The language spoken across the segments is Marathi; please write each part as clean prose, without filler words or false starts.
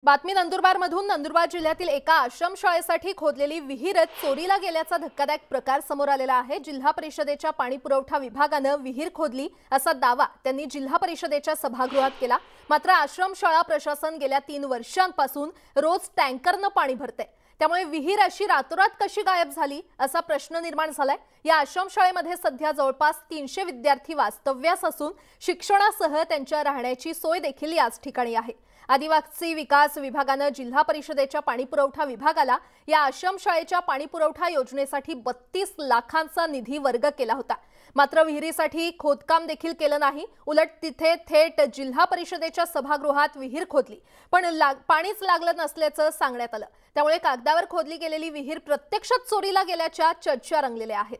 बातमी नंदुरबारमधून। नंदुरबार जिल्ह्यातील एका आश्रमशाळेसाठी खोदलेली विहीरच चोरीला गेल्याचा धक्कादायक प्रकार समोर आलेला आहे। जिल्हा परिषदेच्या पाणी पुरवठा विभागाने विहीर खोदली असा दावा त्यांनी जिल्हा परिषदेच्या सभागृहात केला। मात्र आश्रमशाळा प्रशासन गेल्या 3 वर्षांपासून रोज टँकरने पाणी भरते, त्यामुळे विहीर अशी रातोरात कशी गायब झाली असा प्रश्न निर्माण झालाय। या आश्रमशाळेमध्ये सध्या जवळपास 300 विद्यार्थी वास्तव्यास असून शिक्षणासह त्यांच्या राहण्याची सोय देखील याच ठिकाणी आहे। आदिवासी विकास विभागाने जिल्हा परिषदेच्या पाणी पुरवठा विभागाला या आश्रमशाळेच्या पाणी पुरवठा योजनेसाठी 32 लाखांचा निधी वर्ग केला होता। मात्र विहिरीसाठी खोदकाम देखील केलं नाही, उलट तिथे थेट जिल्हा परिषदेच्या सभागृहात विहीर खोदली, पण पाणीच लागलं नसल्याचं सांगण्यात आलं। त्यामुळे कागदावर खोदली गेलेली विहीर प्रत्यक्षात चोरीला गेल्याच्या चर्चा रंगलेल्या आहेत।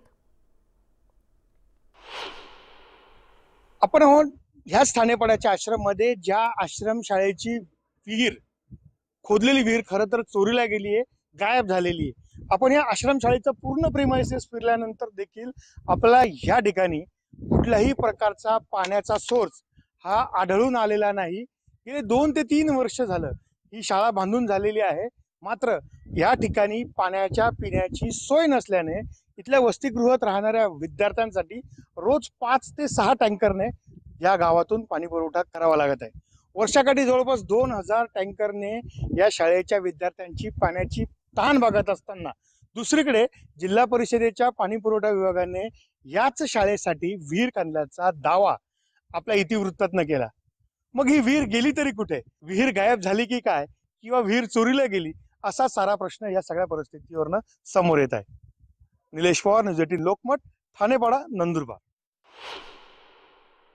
आपण ह्याच ठाणेपाड्याच्या आश्रममध्ये ज्या आश्रमशाळेची विहीर खोदलेली विहीर खरं तर चोरीला गेली आहे, गायब झालेली आहे। आपण या आश्रमशाळेचं पूर्ण प्रेमाइसेस फिरल्यानंतर देखील आपल्याला ह्या ठिकाणी कुठल्याही प्रकारचा पाण्याचा सोर्स हा आढळून आलेला नाही। गेले 2 ते 3 वर्ष झालं ही शाळा बांधून झालेली आहे, मात्र या ठिकाणी पाण्याच्या पिण्याची सोय नसल्याने इथल्या वसतिगृहात राहणाऱ्या विद्यार्थ्यांसाठी रोज 5 ते 6 टँकरने या गावातून पाणी पुरवठा करावा लागत आहे। वर्षाकाठी जवळपास 2000 टँकरने या शाळेच्या विद्यार्थ्यांची पाण्याची तहान भागत असताना दुसरीकडे जिल्हा परिषदेच्या पाणी पुरवठा विभागाने याच शाळेसाठी विहीर काढल्याचा दावा आपल्या इतिवृत्तातनं केला। मग ही विहीर गेली तरी कुठे? विहीर गायब झाली की काय, किंवा विहीर चोरीला गेली, असा सारा प्रश्न या सगळ्या परिस्थितीवरनं समोर येत आहे। निलेश पवार, न्यूज 18 लोकमत, ठाणेपाडा, नंदुरबार।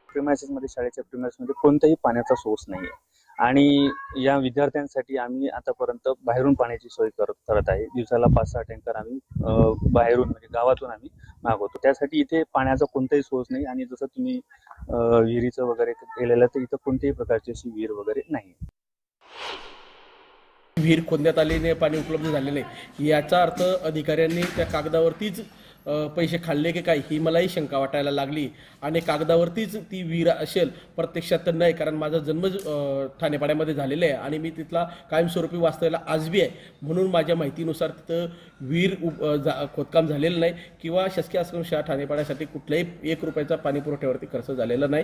प्रिमायसेस मध्ये शाळेच्या प्रिमायसेस मध्ये कोणताही पाण्याचा सोर्स नाही आहे आणि या विद्यार्थ्यांसाठी आम्ही आतापर्यंत बाहेरून पाण्याची सोय करत आहे। दिवसाला 5-6 टँकर आम्ही बाहेरून म्हणजे गावातून आम्ही मागवतो। त्यासाठी इथे पाण्याचा कोणताही सोर्स नाही आणि जसं तुम्ही विहिरीचं वगैरे केलेलं तर इथं कोणत्याही प्रकारची अशी विहीर वगैरे नाही। विहीर खोदण्यात आलेले पाणी उपलब्ध झाले नाही याचा अर्थ अधिकाऱ्यांनी त्या कागदावरतीच पैसे खाल्ले की काय ही मलाही शंका वाटायला लागली। आणि कागदावरतीच ती विहीर असेल, प्रत्यक्षात तर नाही, कारण माझा जन्म ठाणेपाड्यामध्ये झालेला आहे आणि मी तिथला कायमस्वरूपी वास्तव्याला आजबी आहे, म्हणून माझ्या माहितीनुसार तिथं विहीर खोदकाम झालेलं नाही किंवा शासकीय आश्रमशाळा ठाणेपाड्यासाठी कुठल्याही 1 रुपयाचा पाणी पुरवठ्यावरती खर्च झालेला नाही।